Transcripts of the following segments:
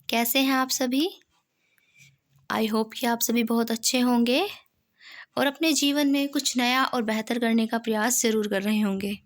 कैसे हैं आप सभी? आई होप कि आप सभी बहुत अच्छे होंगे और अपने जीवन में कुछ नया और बेहतर करने का प्रयास ज़रूर कर रहे होंगे।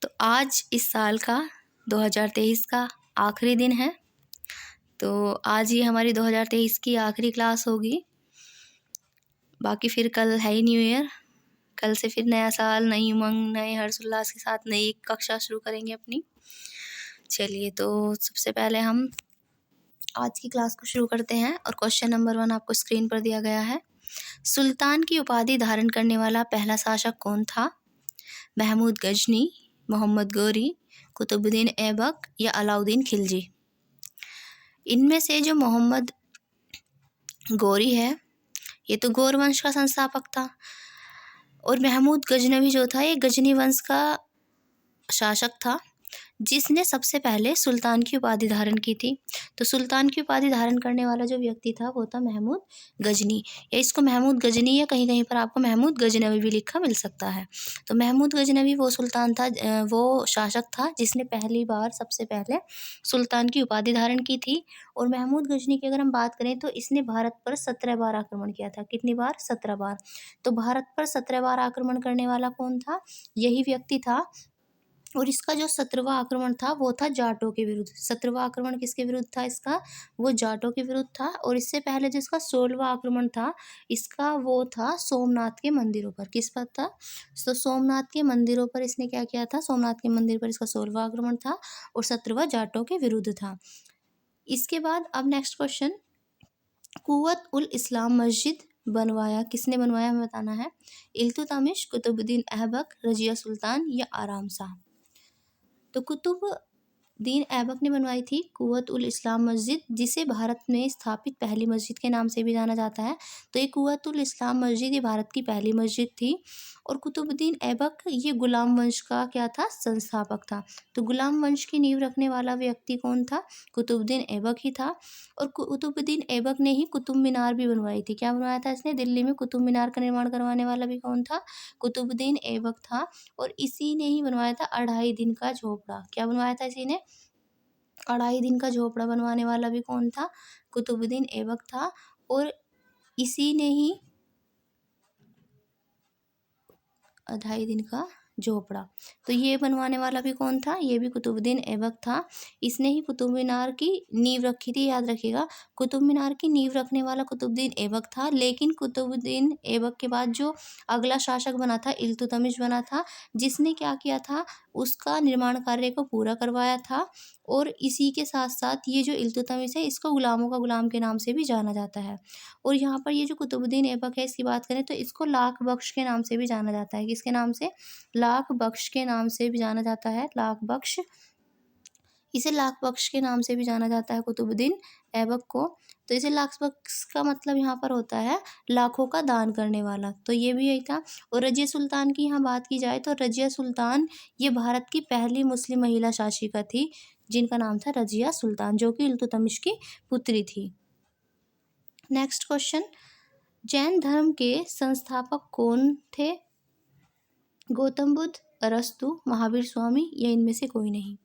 तो आज इस साल का 2023 का आखिरी दिन है। तो आज ये हमारी 2023 की आखिरी क्लास होगी। बाकी फिर कल है ही न्यू ईयर। कल से फिर नया साल, नई उमंग, नए हर्षोल्लास के साथ नई कक्षा शुरू करेंगे अपनी। चलिए, तो सबसे पहले हम आज की क्लास को शुरू करते हैं और क्वेश्चन नंबर 1 आपको स्क्रीन पर दिया गया है। सुल्तान की उपाधि धारण करने वाला पहला शासक कौन था? महमूद गजनी, मोहम्मद गोरी, कुतुबुद्दीन ऐबक या अलाउद्दीन खिलजी? इनमें से जो मोहम्मद गोरी है, ये तो गौर वंश का संस्थापक था। और महमूद गजनवी जो था, ये गजनी वंश का शासक था, जिसने सबसे पहले सुल्तान की उपाधि धारण की थी। तो सुल्तान की उपाधि धारण करने वाला जो व्यक्ति था वो था महमूद गजनी, या इसको महमूद गजनी या कहीं कहीं पर आपको महमूद गजनवी भी लिखा मिल सकता है। तो महमूद गजनवी वो सुल्तान था, वो शासक था जिसने पहली बार सबसे पहले सुल्तान की उपाधि धारण की थी। और महमूद गजनी की अगर हम बात करें तो इसने भारत पर 17 बार आक्रमण किया था। कितनी बार? 17 बार। तो भारत पर 17 बार आक्रमण करने वाला कौन था? यही व्यक्ति था। और इसका जो 17वां आक्रमण था वो था जाटों के विरुद्ध। 17वां आक्रमण किसके विरुद्ध था इसका? वो जाटों के विरुद्ध था। और इससे पहले जो इसका 16वां आक्रमण था, इसका वो था सोमनाथ के मंदिरों पर। किस पर था? तो सोमनाथ के मंदिरों पर इसने क्या किया था? सोमनाथ के मंदिर पर इसका 16वां आक्रमण था और 17वां जाटों के विरुद्ध था। इसके बाद अब नेक्स्ट क्वेश्चन, कुव्वत उल इस्लाम मस्जिद बनवाया किसने बनवाया, हमें बताना है। इल्तुतमिश, कुतुबुद्दीन ऐबक, रजिया सुल्तान या आराम शाह? तो कुतुबुद्दीन ऐबक ने बनवाई थी कुव्वत उल इस्लाम मस्जिद, जिसे भारत में स्थापित पहली मस्जिद के नाम से भी जाना जाता है। तो ये कुव्वत उल इस्लाम मस्जिद ये भारत की पहली मस्जिद थी। और कुतुबुद्दीन ऐबक ये गुलाम वंश का क्या था? संस्थापक था। तो गुलाम वंश की नींव रखने वाला व्यक्ति कौन था? कुतुबुद्दीन ऐबक ही था। और कुतुबुद्दीन ऐबक ने ही कुतुब मीनार भी बनवाई थी। क्या बनवाया था इसने? दिल्ली में कुतुब मीनार का निर्माण करवाने वाला भी कौन था? कुतुबुद्दीन ऐबक था। और इसी ने ही बनवाया था 2.5 दिन का झोपड़ा। क्या बनवाया था इसी ने? 2.5 दिन का झोपड़ा बनवाने वाला भी कौन था? कुतुबुद्दीन ऐबक था। और इसी ने ही 2.5 दिन का झोपड़ा, तो ये बनवाने वाला भी कौन था? ये भी कुतुबुद्दीन ऐबक था। इसने ही कुतुब मीनार की नींव रखी थी, याद रखिएगा। कुतुब मीनार की नींव रखने वाला कुतुबुद्दीन ऐबक था। लेकिन कुतुबुद्दीन ऐबक के बाद जो अगला शासक बना था, इल्तुतमिश बना था, जिसने क्या किया था? उसका निर्माण कार्य को पूरा करवाया था। और इसी के साथ साथ ये जो इल्तुतमिश है, इसको गुलामों का गुलाम के नाम से भी जाना जाता है। और यहाँ पर ये जो कुतुबुद्दीन ऐबक है, इसकी बात करें तो इसको लाख बख्श के नाम से भी जाना जाता है। किसके नाम से? लाख बख्श के नाम से भी जाना जाता है। लाख बख्श, इसे लाख बख्श के नाम से भी जाना जाता है कुतुबुद्दीन ऐबक को। तो इसे लाख बख्श का मतलब यहाँ पर होता है लाखों का दान करने वाला। तो ये भी यही था। और रजिया सुल्तान की यहाँ बात की जाए तो रजिया सुल्तान ये भारत की पहली मुस्लिम महिला शासिका थी, जिनका नाम था रजिया सुल्तान, जो कि इल्तुतमिश की पुत्री थी। नेक्स्ट क्वेश्चन, जैन धर्म के संस्थापक कौन थे? गौतम बुद्ध, अरस्तु, महावीर स्वामी या इनमें से कोई नहीं?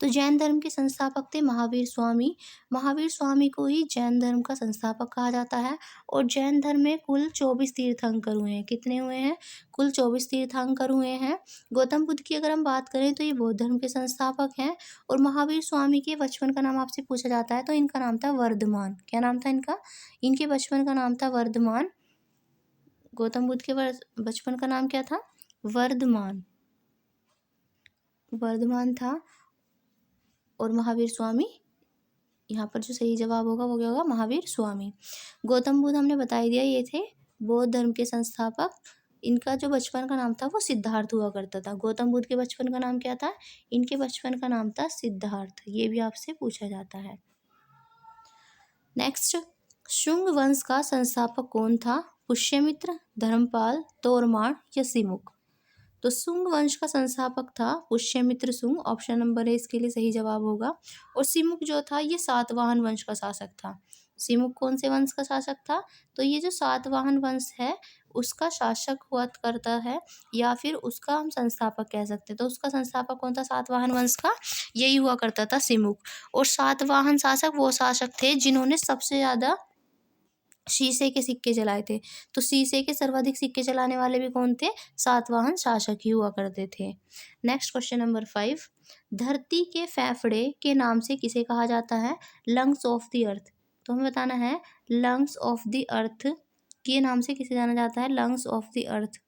तो जैन धर्म के संस्थापक थे महावीर स्वामी। महावीर स्वामी को ही जैन धर्म का संस्थापक कहा जाता है। और जैन धर्म में कुल 24 तीर्थंकर हुए हैं। कितने हुए हैं? कुल 24 तीर्थंकर हुए हैं। गौतम बुद्ध की अगर हम बात करें तो ये बौद्ध धर्म के संस्थापक हैं। और महावीर स्वामी के बचपन का नाम आपसे पूछा जाता है तो इनका नाम था वर्धमान। क्या नाम था इनका? इनके बचपन का नाम था वर्धमान। गौतम बुद्ध के बचपन का नाम क्या था? वर्धमान। वर्धमान था। और महावीर स्वामी, यहाँ पर जो सही जवाब होगा वो क्या होगा? महावीर स्वामी। गौतम बुद्ध हमने बता ही दिया, ये थे बौद्ध धर्म के संस्थापक। इनका जो बचपन का नाम था वो सिद्धार्थ हुआ करता था। गौतम बुद्ध के बचपन का नाम क्या था? इनके बचपन का नाम था सिद्धार्थ। ये भी आपसे पूछा जाता है। नेक्स्ट, शुंग वंश का संस्थापक कौन था? पुष्यमित्र, धर्मपाल, तोरमाण या सिमुक? तो शुंग वंश का संस्थापक था Pushyamitra Shunga. Option number A इसके लिए सही जवाब होगा। और सिमुक जो था ये सातवाहन वंश का शासक था। सिमुक कौन से वंश का शासक था? तो ये जो सातवाहन वंश है उसका शासक हुआ करता है, या फिर उसका हम संस्थापक कह सकते हैं। तो उसका संस्थापक कौन था सातवाहन वंश का? यही हुआ करता था सिमुक। और सातवाहन शासक वो शासक थे जिन्होंने सबसे ज़्यादा शीशे के सिक्के चलाए थे। तो शीशे के सर्वाधिक सिक्के चलाने वाले भी कौन थे? सातवाहन शासक ही हुआ करते थे। नेक्स्ट क्वेश्चन नंबर 5, धरती के फेफड़े के नाम से किसे कहा जाता है? Lungs of the earth. तो हमें बताना है लंग्स ऑफ द अर्थ के नाम से किसे जाना जाता है? Lungs of the earth.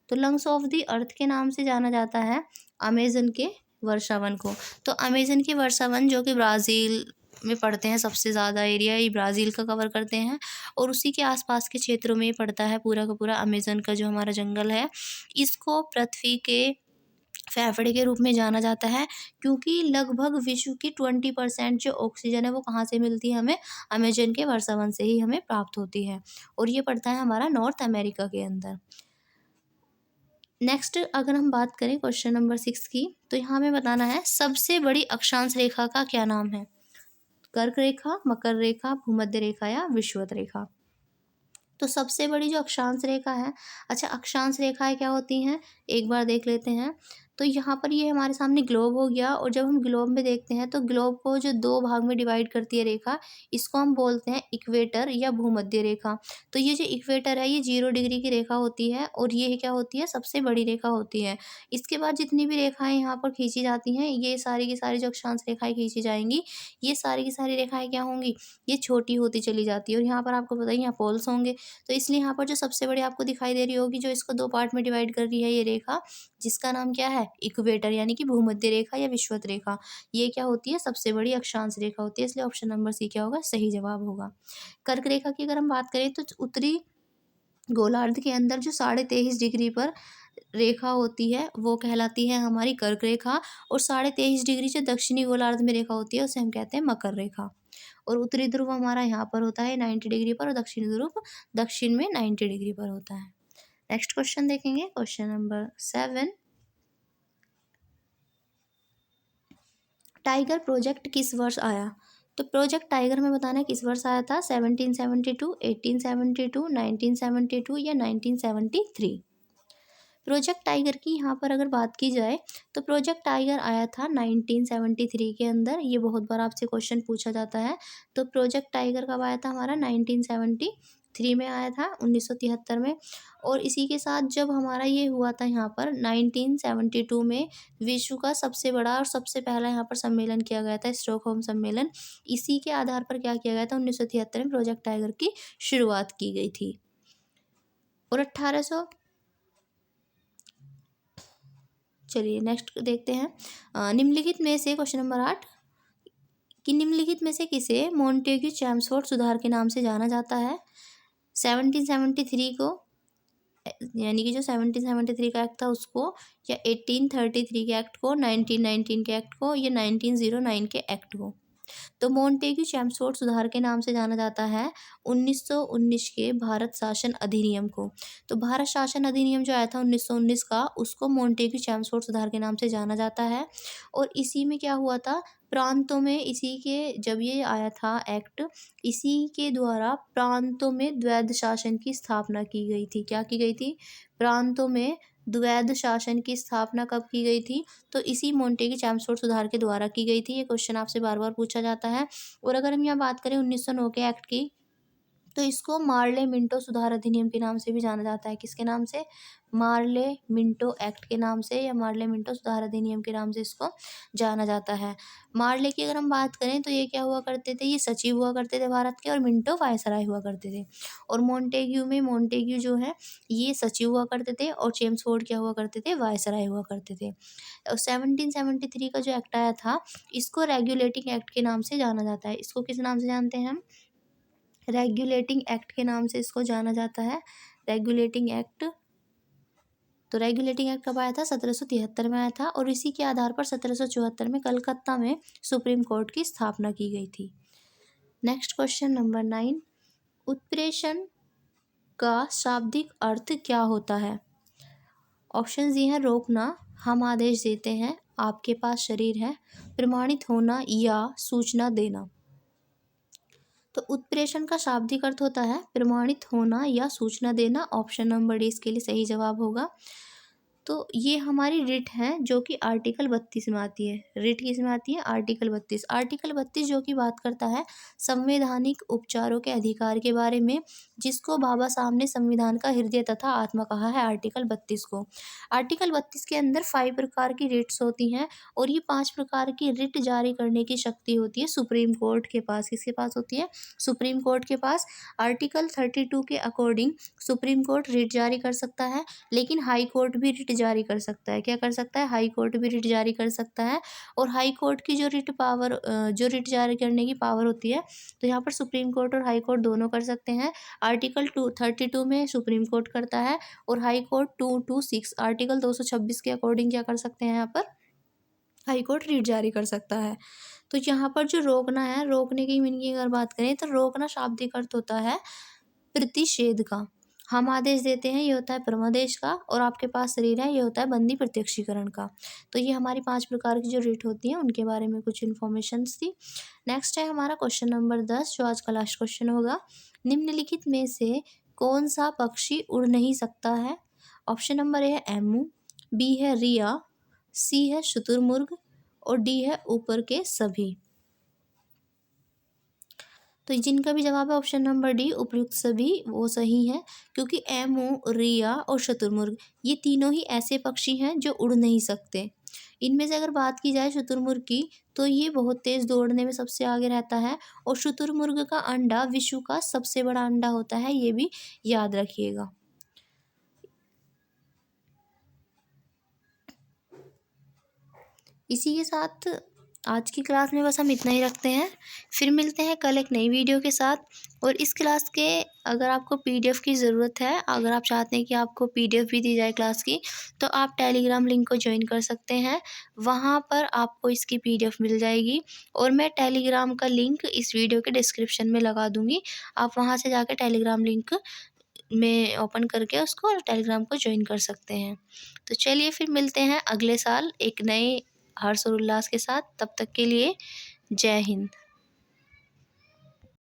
तो लंग्स ऑफ द अर्थ के नाम से जाना जाता है अमेजन के वर्षावन को। तो अमेजन के वर्षावन जो कि ब्राज़ील में पड़ते हैं, सबसे ज़्यादा एरिया ये ब्राज़ील का कवर करते हैं, और उसी के आसपास के क्षेत्रों में पड़ता है पूरा का पूरा अमेजन का जो हमारा जंगल है। इसको पृथ्वी के फेफड़े के रूप में जाना जाता है, क्योंकि लगभग विश्व की 20% जो ऑक्सीजन है वो कहाँ से मिलती है हमें? अमेजन के वर्षावन से ही हमें प्राप्त होती है, और ये पड़ता है हमारा नॉर्थ अमेरिका के अंदर। नेक्स्ट अगर हम बात करें क्वेश्चन नंबर 6 की, तो यहाँ हमें बताना है सबसे बड़ी अक्षांश रेखा का क्या नाम है? कर्क रेखा, मकर रेखा, भूमध्य रेखा या विषुवत रेखा। तो सबसे बड़ी जो अक्षांश रेखा है, अच्छा अक्षांश रेखाएं क्या होती हैं एक बार देख लेते हैं। तो यहाँ पर ये हमारे सामने ग्लोब हो गया, और जब हम ग्लोब में देखते हैं तो ग्लोब को जो दो भाग में डिवाइड करती है रेखा, इसको हम बोलते हैं इक्वेटर या भूमध्य रेखा। तो ये जो इक्वेटर है ये 0 डिग्री की रेखा होती है, और ये क्या होती है? सबसे बड़ी रेखा होती है। इसके बाद जितनी भी रेखाएं यहाँ पर खींची जाती हैं, ये सारी की सारी जो अक्षांश रेखाएं खींची जाएंगी, ये सारी की सारी रेखाएं क्या होंगी? ये छोटी होती चली जाती है। और यहाँ पर आपको पता ही यहाँ पोल्स होंगे, तो इसलिए यहाँ पर जो सबसे बड़ी आपको दिखाई दे रही होगी जो इसको दो पार्ट में डिवाइड कर रही है ये रेखा, जिसका नाम क्या है? इक्वेटर, यानी कि भूमध्य रेखा या विषुवत रेखा। ये क्या होती है? सबसे बड़ी अक्षांश रेखा होती है, इसलिए ऑप्शन नंबर सी क्या होगा? सही जवाब होगा। कर्क रेखा की अगर हम बात करें तो उत्तरी गोलार्ध के अंदर जो 23.5 डिग्री पर रेखा होती है वो कहलाती है हमारी कर्क रेखा, और 23.5 डिग्री जो दक्षिणी गोलार्ध में रेखा होती है उसे हम कहते हैं मकर रेखा। और उत्तरी ध्रुव हमारा यहाँ पर होता है 90 डिग्री पर, और दक्षिणी ध्रुव दक्षिण में 90 डिग्री पर होता है। नेक्स्ट क्वेश्चन देखेंगे, क्वेश्चन नंबर 7, टाइगर प्रोजेक्ट किस वर्ष आया? तो प्रोजेक्ट टाइगर में बताना है किस वर्ष आया था? 1772, 1872, 1972 या 1973। प्रोजेक्ट टाइगर की यहाँ पर अगर बात की जाए तो प्रोजेक्ट टाइगर आया था 1973 के अंदर। ये बहुत बार आपसे क्वेश्चन पूछा जाता है। तो प्रोजेक्ट टाइगर कब आया था हमारा? 1973 में आया था, 1973 में। और इसी के साथ जब हमारा ये हुआ था यहाँ पर 1972 में विश्व का सबसे बड़ा और सबसे पहला यहाँ पर सम्मेलन किया गया था, स्टॉकहोम सम्मेलन। इसी के आधार पर क्या किया गया था? 1973 में प्रोजेक्ट टाइगर की शुरुआत की गई थी। और 1800, चलिए नेक्स्ट देखते हैं। निम्नलिखित में से क्वेश्चन नंबर 8, कि निम्नलिखित में से किसे मोंटेग्यू चैम्सफोर्ड सुधार के नाम से जाना जाता है? 1773 को, यानी कि जो 1773 का एक्ट था उसको, या 1833 के एक्ट को, 1919 के एक्ट को, या 1909 के एक्ट को। तो मोंटेग्यू चैम्सफोर्ड सुधार के नाम से जाना जाता है 1919 के भारत शासन अधिनियम को। तो भारत शासन अधिनियम जो आया था 1919 का, उसको मोंटेग्यू चैम्सफोर्ड सुधार के नाम से जाना जाता है। और इसी में क्या हुआ था? प्रांतों में, इसी के जब ये आया था एक्ट, इसी के द्वारा प्रांतों में द्वैध शासन की स्थापना की गई थी। क्या की गई थी? प्रांतों में द्वैध शासन की स्थापना कब की गई थी? तो इसी मोंटेग्यू चैम्सफोर्ड सुधार के द्वारा की गई थी। ये क्वेश्चन आपसे बार बार पूछा जाता है। और अगर हम यहाँ बात करें 1909 के एक्ट की, तो इसको मार्ले मिंटो सुधार अधिनियम के नाम से भी जाना जाता है। किसके नाम से? मार्ले मिंटो एक्ट के नाम से, या मार्ले मिंटो सुधार अधिनियम के नाम से इसको जाना जाता है। मार्ले की अगर हम बात करें तो ये क्या हुआ करते थे? ये सचिव हुआ करते थे भारत के, और मिंटो वायसराय हुआ करते थे। और मोंटेग्यू जो है ये सचिव हुआ करते थे, और चेम्सफोर्ड क्या हुआ करते थे? वायसराय हुआ करते थे। और 1773 का जो एक्ट आया था इसको रेगुलेटिंग एक्ट के नाम से जाना जाता है। इसको किस नाम से जानते हैं हम? रेगुलेटिंग एक्ट के नाम से इसको जाना जाता है, रेगुलेटिंग एक्ट। तो रेगुलेटिंग एक्ट कब आया था? 1773 में आया था, और इसी के आधार पर 1774 में कलकत्ता में सुप्रीम कोर्ट की स्थापना की गई थी। नेक्स्ट क्वेश्चन नंबर 9, उत्प्रेषण का शाब्दिक अर्थ क्या होता है? ऑप्शन ये हैं रोकना, हम आदेश देते हैं, आपके पास शरीर है, प्रमाणित होना, या सूचना देना। तो उत्प्रेषण का शाब्दिक अर्थ होता है प्रमाणित होना या सूचना देना। ऑप्शन नंबर डी इसके लिए सही जवाब होगा। तो ये हमारी रिट है जो कि आर्टिकल 32 में आती है। रिट किस में आती है? आर्टिकल 32। आर्टिकल 32 जो कि बात करता है संवैधानिक उपचारों के अधिकार के बारे में, जिसको बाबा साहब ने संविधान का हृदय तथा आत्मा कहा है, आर्टिकल 32 को। आर्टिकल 32 के अंदर 5 प्रकार की रिट्स होती हैं और ये 5 प्रकार की रिट जारी करने की शक्ति होती है सुप्रीम कोर्ट के पास। किसके पास होती है? सुप्रीम कोर्ट के पास। आर्टिकल 32 के अकॉर्डिंग सुप्रीम कोर्ट रिट जारी कर सकता है, लेकिन हाई कोर्ट भी रिट जारी कर सकता है। क्या कर सकता है? हाई कोर्ट भी रिट जारी कर सकता है। और हाई कोर्ट की जो रिट पावर जो रिट जारी करने की पावर होती है, तो यहाँ पर सुप्रीम कोर्ट और हाई कोर्ट दोनों कर सकते हैं। आर्टिकल 232 में सुप्रीम कोर्ट करता है और हाई कोर्ट 226 आर्टिकल 226 के अकॉर्डिंग क्या कर सकते हैं? यहाँ पर हाई कोर्ट रिट जारी कर सकता है। तो यहाँ पर जो रोकना है, रोकने की मीनिंग की अगर बात करें तो रोकना शाब्दिक अर्थ होता है प्रतिषेध का। हम आदेश देते हैं, ये होता है परमादेश का, और आपके पास शरीर है, ये होता है बंदी प्रत्यक्षीकरण का। तो ये हमारी 5 प्रकार की जो रिट होती हैं उनके बारे में कुछ इन्फॉर्मेशंस थी। नेक्स्ट है हमारा क्वेश्चन नंबर 10 जो आज का लास्ट क्वेश्चन होगा। निम्नलिखित में से कौन सा पक्षी उड़ नहीं सकता है? ऑप्शन नंबर ए है एमू, बी है रिया, सी है शुतुरमुर्ग और डी है ऊपर के सभी। तो जिनका भी जवाब है ऑप्शन नंबर डी उपयुक्त सभी वो सही है, क्योंकि एमू, रिया और शुतुरमुर्ग ये तीनों ही ऐसे पक्षी हैं जो उड़ नहीं सकते। इनमें से अगर बात की जाए शुतुरमुर्ग की, तो ये बहुत तेज दौड़ने में सबसे आगे रहता है और शुतुरमुर्ग का अंडा विश्व का सबसे बड़ा अंडा होता है, ये भी याद रखिएगा। इसी के साथ आज की क्लास में बस हम इतना ही रखते हैं। फिर मिलते हैं कल एक नई वीडियो के साथ। और इस क्लास के अगर आपको पीडीएफ की ज़रूरत है, अगर आप चाहते हैं कि आपको पीडीएफ भी दी जाए क्लास की, तो आप टेलीग्राम लिंक को ज्वाइन कर सकते हैं। वहाँ पर आपको इसकी पीडीएफ मिल जाएगी और मैं टेलीग्राम का लिंक इस वीडियो के डिस्क्रिप्शन में लगा दूँगी। आप वहाँ से जाकर टेलीग्राम लिंक में ओपन करके उसको टेलीग्राम को ज्वाइन कर सकते हैं। तो चलिए फिर मिलते हैं अगले साल एक नए हर्ष और उल्लास के साथ। तब तक के लिए जय हिंद।